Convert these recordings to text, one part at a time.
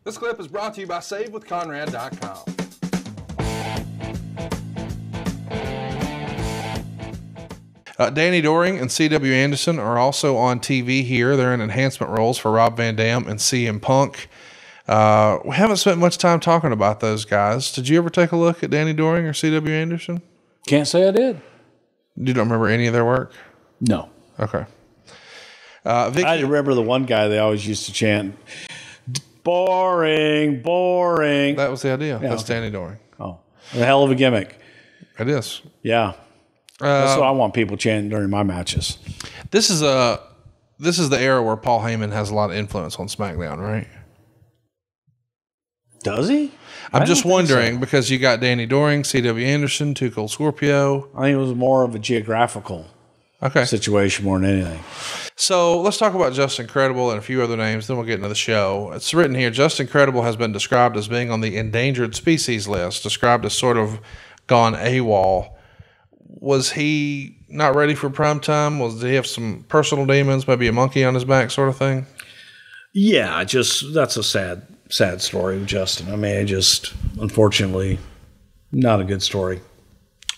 This clip is brought to you by SaveWithConrad.com. Danny Doring and C.W. Anderson are also on TV here. They're in enhancement roles for Rob Van Dam and CM Punk. We haven't spent much time talking about those guys. Did you ever take a look at Danny Doring or C.W. Anderson? Can't say I did. You don't remember any of their work? No. Okay. I remember the one guy they always used to chant, boring, boring. That was the idea. Yeah, That's okay. Danny Doring. Oh, a hell of a gimmick. It is. Yeah. That's what I want people chanting during my matches. This is the era where Paul Heyman has a lot of influence on SmackDown, right? Does he? I'm just wondering because you got Danny Doring, C.W. Anderson, Too Cold Scorpio. I think it was more of a geographical situation more than anything. So let's talk about Justin Credible and a few other names, then we'll get into the show. It's written here, Justin Credible has been described as being on the endangered species list, described as sort of gone AWOL. Was he not ready for prime time? Did he have some personal demons, maybe a monkey on his back sort of thing? Yeah, that's a sad story with Justin. I mean, unfortunately, not a good story.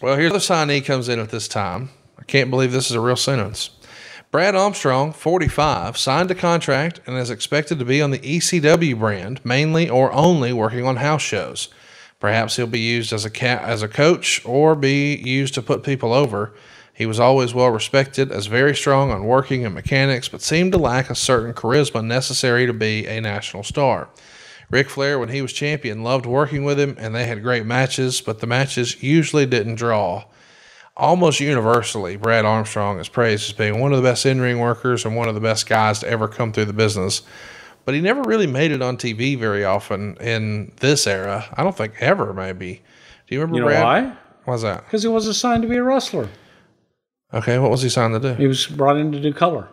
Well, here's the signee comes in at this time. I can't believe this is a real sentence. Brad Armstrong, 45, signed a contract and is expected to be on the ECW brand, mainly or only working on house shows. Perhaps he'll be used as a coach or be used to put people over. He was always well respected as very strong on working and mechanics, but seemed to lack a certain charisma necessary to be a national star. Ric Flair, when he was champion, loved working with him, and they had great matches, but the matches usually didn't draw. Almost universally, Brad Armstrong is praised as being one of the best in-ring workers and one of the best guys to ever come through the business. But he never really made it on TV very often in this era. I don't think ever, maybe. Do you remember Brad? Why? Why's that? Because he wasn't signed to be a wrestler. Okay, what was he signed to do? He was brought in to do color.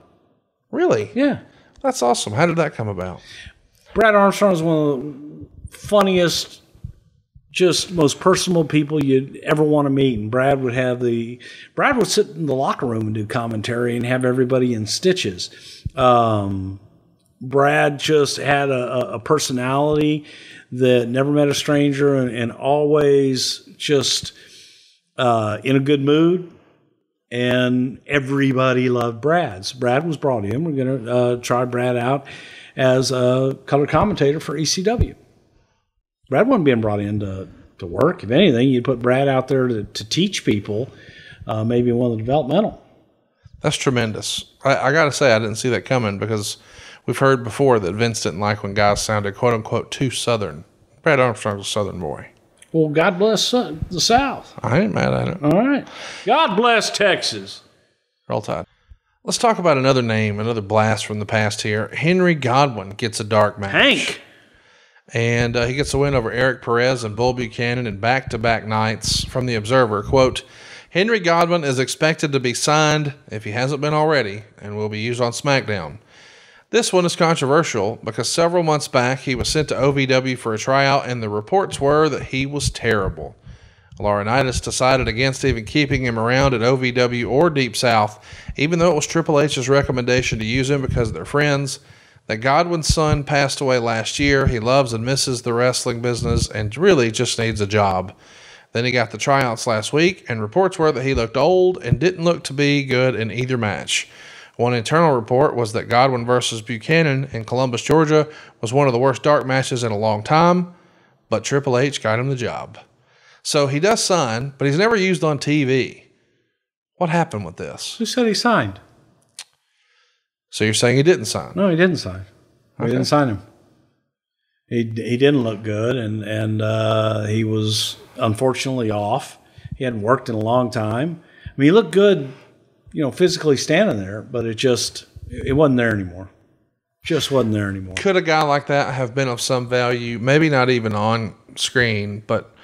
Really? Yeah. That's awesome. How did that come about? Brad Armstrong is one of the funniest, just most personable people you'd ever want to meet. And Brad would sit in the locker room and do commentary and have everybody in stitches. Brad just had a personality that never met a stranger and always just in a good mood. And everybody loved Brad. So Brad was brought in. We're going to try Brad out as a color commentator for ECW. Brad wasn't being brought in to work. If anything, you'd put Brad out there to teach people, maybe one of the developmental. That's tremendous. I got to say, I didn't see that coming because we've heard before that Vince didn't like when guys sounded quote unquote too Southern. Brad Armstrong's a Southern boy. Well, God bless the South. I ain't mad at it. All right. God bless Texas. Roll Tide. Let's talk about another name, another blast from the past here. Henry Godwinn gets a dark match. Hank. And he gets a win over Eric Perez and Bull Buchanan in back-to-back nights. From the Observer, quote, Henry Godwinn is expected to be signed, if he hasn't been already, and will be used on SmackDown. This one is controversial because several months back he was sent to OVW for a tryout and the reports were that he was terrible. Laurinaitis decided against even keeping him around at OVW or Deep South, even though it was Triple H's recommendation to use him because they're friends. That Godwinn's son passed away last year. He loves and misses the wrestling business and really just needs a job. Then he got the tryouts last week, and reports were that he looked old and didn't look to be good in either match. One internal report was that Godwinn versus Buchanan in Columbus, Georgia was one of the worst dark matches in a long time, but Triple H got him the job. So he does sign, but he's never used on TV. What happened with this? Who said he signed? So you're saying he didn't sign? No, he didn't sign. We didn't sign him. He didn't look good, and he was unfortunately off. He hadn't worked in a long time. I mean, he looked good, physically standing there, but it wasn't there anymore. Just wasn't there anymore. Could a guy like that have been of some value, maybe not even on screen, but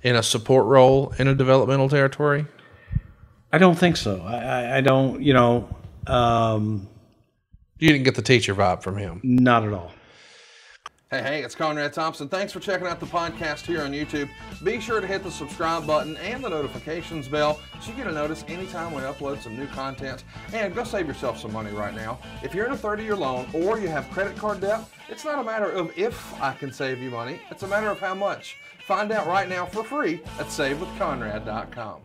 in a support role in a developmental territory? I don't think so. I don't, You didn't get the teacher vibe from him. Not at all. Hey, it's Conrad Thompson. Thanks for checking out the podcast here on YouTube. Be sure to hit the subscribe button and the notifications bell so you get a notice anytime we upload some new content. And go save yourself some money right now. If you're in a 30-year loan or you have credit card debt, it's not a matter of if I can save you money. It's a matter of how much. Find out right now for free at SaveWithConrad.com.